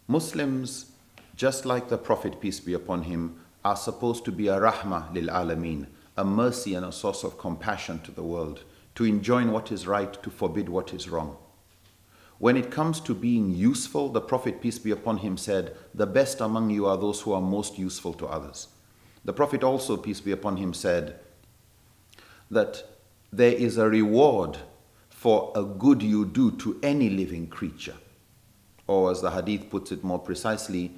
Muslims, just like the Prophet, peace be upon him, are supposed to be a rahmah lil alameen, a mercy and a source of compassion to the world, to enjoin what is right, to forbid what is wrong. When it comes to being useful, the Prophet, peace be upon him, said, the best among you are those who are most useful to others. The Prophet also, peace be upon him, said that there is a reward for a good you do to any living creature. Or as the hadith puts it more precisely,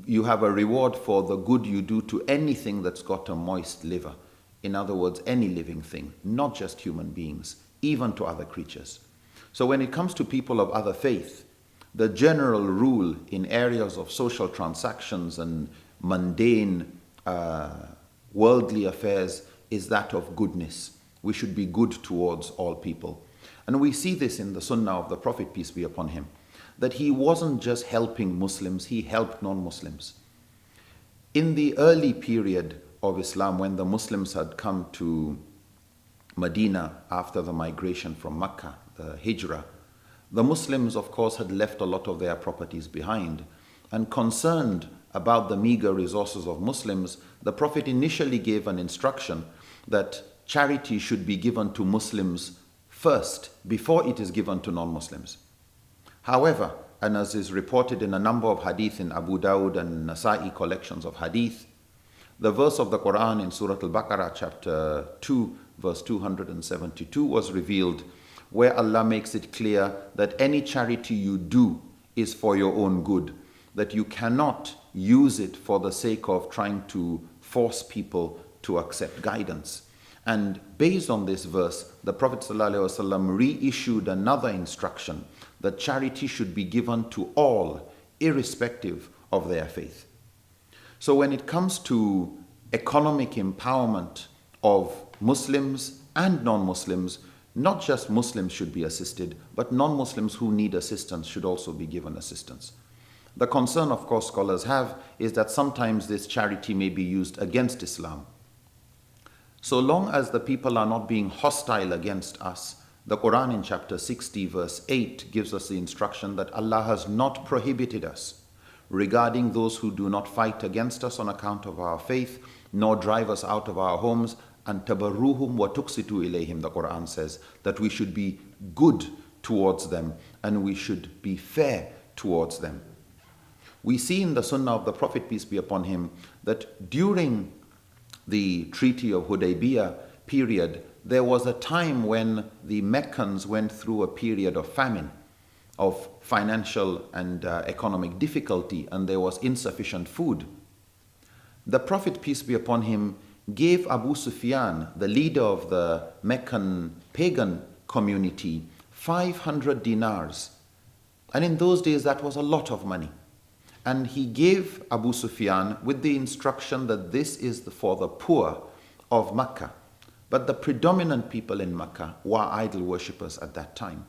you have a reward for the good you do to anything that's got a moist liver. In other words, any living thing, not just human beings, even to other creatures. So when it comes to people of other faith, the general rule in areas of social transactions and mundane worldly affairs is that of goodness. We should be good towards all people. And we see this in the sunnah of the Prophet, peace be upon him, that he wasn't just helping Muslims, he helped non-Muslims. In the early period of Islam, when the Muslims had come to Medina after the migration from Mecca, the Hijrah, the Muslims, of course, had left a lot of their properties behind. And concerned about the meager resources of Muslims, the Prophet initially gave an instruction that charity should be given to Muslims first, before it is given to non-Muslims. However, and as is reported in a number of hadith in Abu Dawud and Nasa'i collections of hadith, the verse of the Quran in Surah Al-Baqarah chapter 2, verse 272 was revealed, where Allah makes it clear that any charity you do is for your own good, that you cannot use it for the sake of trying to force people to accept guidance. And based on this verse, the Prophet ﷺ reissued another instruction that charity should be given to all, irrespective of their faith. So when it comes to economic empowerment of Muslims and non-Muslims, not just Muslims should be assisted, but non-Muslims who need assistance should also be given assistance. The concern, of course, scholars have is that sometimes this charity may be used against Islam. So long as the people are not being hostile against us, the Quran in chapter 60 verse 8 gives us the instruction that Allah has not prohibited us regarding those who do not fight against us on account of our faith, nor drive us out of our homes, and tabarruhum wa tuqsitu ilayhim, the Quran says that we should be good towards them and we should be fair towards them. We see in the sunnah of the Prophet, peace be upon him, that during the Treaty of Hudaybiyah period, there was a time when the Meccans went through a period of famine, of financial and economic difficulty, and there was insufficient food. The Prophet, peace be upon him, gave Abu Sufyan, the leader of the Meccan pagan community, 500 dinars. And in those days, that was a lot of money. And he gave Abu Sufyan with the instruction that this is for the poor of Mecca. But the predominant people in Mecca were idol worshippers at that time.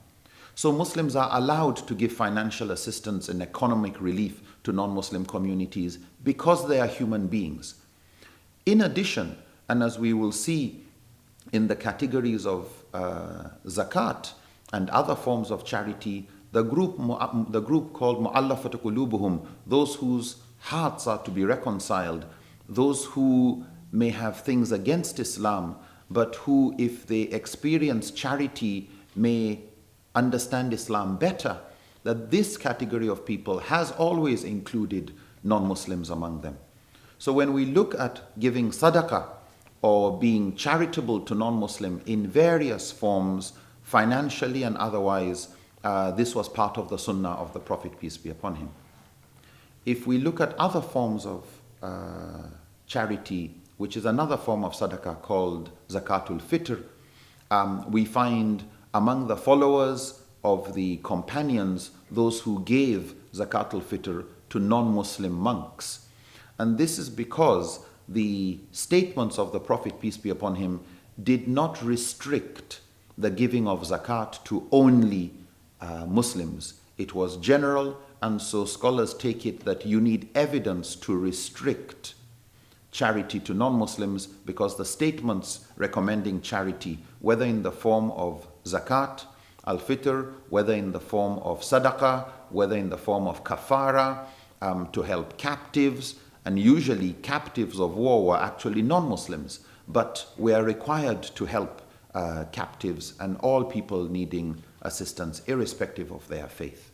So Muslims are allowed to give financial assistance and economic relief to non-Muslim communities because they are human beings. In addition, and as we will see in the categories of zakat and other forms of charity, the group called mu'allafatu qulubuhum, those whose hearts are to be reconciled, those who may have things against Islam, but who, if they experience charity, may understand Islam better, that this category of people has always included non-Muslims among them. So when we look at giving sadaqah or being charitable to non-Muslim in various forms, financially and otherwise, this was part of the sunnah of the Prophet, peace be upon him. If we look at other forms of charity, which is another form of sadaqah called zakatul fitr, we find among the followers of the companions those who gave zakatul fitr to non-Muslim monks. And this is because the statements of the Prophet, peace be upon him, did not restrict the giving of zakat to only Muslims. It was general, and so scholars take it that you need evidence to restrict charity to non-Muslims, because the statements recommending charity, whether in the form of zakat, al-fitr, whether in the form of sadaqah, whether in the form of kafara, to help captives, and usually captives of war were actually non-Muslims, but we are required to help captives and all people needing assistance irrespective of their faith.